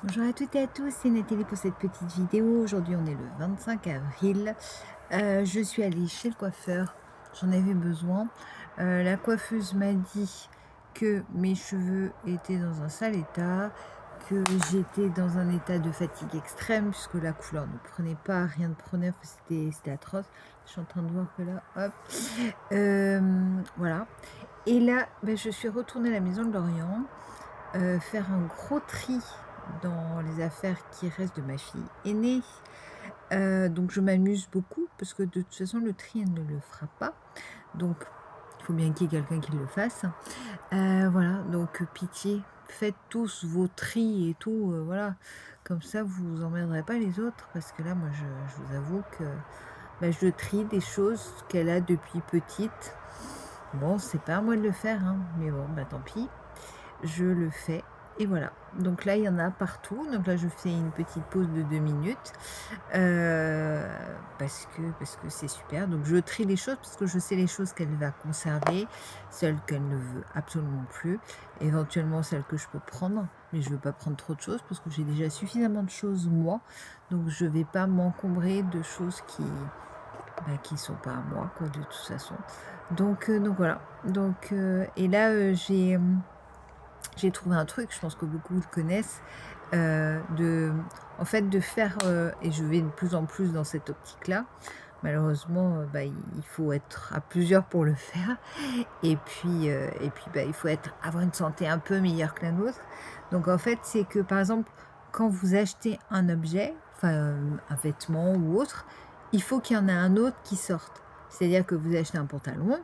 Bonjour à toutes et à tous, c'est Nathalie pour cette petite vidéo. Aujourd'hui, on est le 25 avril. Je suis allée chez le coiffeur, j'en avais besoin. La coiffeuse m'a dit que mes cheveux étaient dans un sale état, que j'étais dans un état de fatigue extrême, puisque la couleur ne prenait pas, rien ne prenait, enfin, c'était atroce. Je suis en train de voir que là, hop. Voilà. Et là, ben, je suis retournée à la maison de Lorient faire un gros tri dans les affaires qui restent de ma fille aînée. Donc je m'amuse beaucoup parce que de toute façon le tri elle ne le fera pas. Donc il faut bien qu'il y ait quelqu'un qui le fasse. Voilà, donc pitié, faites tous vos tris et tout, voilà. Comme ça vous emmènerez pas les autres parce que là moi je vous avoue que, bah, je trie des choses qu'elle a depuis petite. Bon, c'est pas à moi de le faire, hein, mais bon, bah, tant pis. Je le fais et voilà. Donc là, il y en a partout. Donc là, je fais une petite pause de 2 minutes, heu, parce que c'est super. Donc je trie les choses parce que je sais les choses qu'elle va conserver, celles qu'elle ne veut absolument plus, éventuellement celles que je peux prendre, mais je veux pas prendre trop de choses parce que j'ai déjà suffisamment de choses moi, donc je vais pas m'encombrer de choses qui sont pas à moi quoi, de toute façon. Donc voilà. Et là, j'ai trouvé un truc, je pense que beaucoup le connaissent, en fait, de faire, et je vais de plus en plus dans cette optique-là. Malheureusement, bah, il faut être à plusieurs pour le faire et puis, bah, il faut avoir une santé un peu meilleure que la nôtre. Donc en fait, c'est que, par exemple, quand vous achetez un objet, enfin, un vêtement ou autre, il faut qu'il y en ait un autre qui sorte. C'est-à-dire que vous achetez un pantalon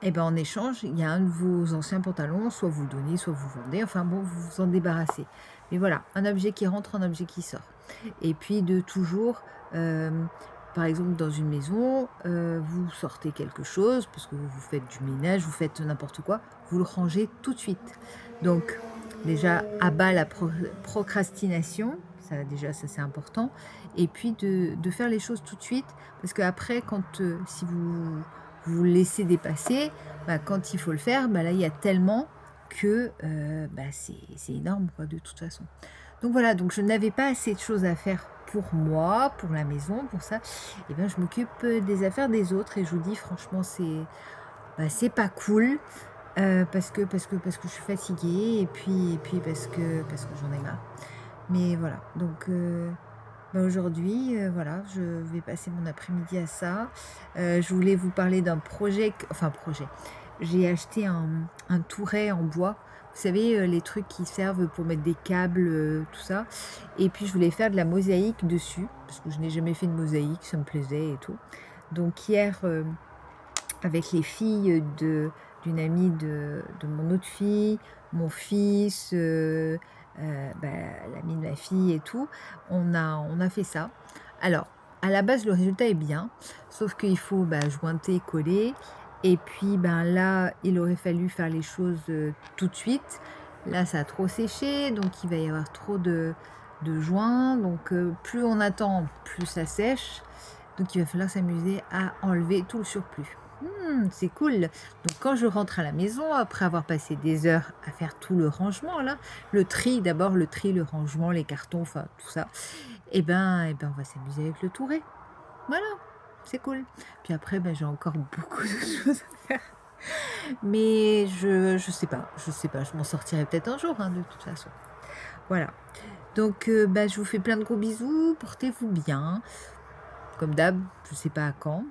et ben, en échange, il y a un de vos anciens pantalons, soit vous le donnez, soit vous vendez, enfin bon, vous vous en débarrassez. Mais voilà, un objet qui rentre, un objet qui sort. Et puis de toujours, par exemple dans une maison, vous sortez quelque chose, parce que vous faites du ménage, vous faites n'importe quoi, vous le rangez tout de suite. Donc déjà, à bas la procrastination, ça déjà ça c'est important. Et puis de faire les choses tout de suite, parce qu'après quand, si vous laissez dépasser, bah, quand il faut le faire, bah, là, il y a tellement que, bah, c'est énorme, quoi, de toute façon. Donc voilà, donc je n'avais pas assez de choses à faire pour moi, pour la maison, pour ça. Et ben, je m'occupe, des affaires des autres et je vous dis franchement, c'est pas cool, parce que je suis fatiguée et puis parce que j'en ai marre. Mais voilà, donc bah, aujourd'hui, voilà, je vais passer mon après-midi à ça. Je voulais vous parler d'un projet. J'ai acheté un touret en bois. Vous savez, les trucs qui servent pour mettre des câbles, tout ça et puis je voulais faire de la mosaïque dessus, parce que je n'ai jamais fait de mosaïque, ça me plaisait et tout. Donc hier, avec les filles d'une amie de mon autre fille, mon fils, bah, l'ami de ma fille et tout. On a fait ça. Alors, à la base, le résultat est bien, sauf qu'il faut, bah, jointer, coller et puis, ben, là, il aurait fallu faire les choses, tout de suite. Là, ça a trop séché, donc il va y avoir trop de joints, donc plus on attend, plus ça sèche. Donc il va falloir s'amuser à enlever tout le surplus. C'est cool. Donc quand je rentre à la maison, après avoir passé des heures à faire tout le rangement là, le tri d'abord, le tri, le rangement, les cartons, enfin tout ça, et ben on va s'amuser avec le tourer. Voilà, c'est cool. Puis après, ben, j'ai encore beaucoup de choses à faire. Mais je sais pas, je m'en sortirai peut-être un jour, hein, de toute façon. Voilà. Donc bah, je vous fais plein de gros bisous, portez-vous bien. Comme d'hab, je sais pas à quand.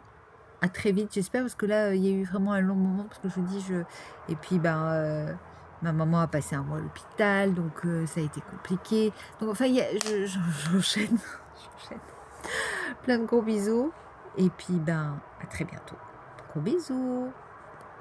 À très vite, j'espère, parce que là, il y a eu vraiment un long moment, parce que je vous dis, et puis, ben, ma maman a passé un mois à l'hôpital, donc ça a été compliqué. Donc enfin, il y a j'enchaîne, j'enchaîne. Plein de gros bisous et puis, ben, à très bientôt. Gros bisous.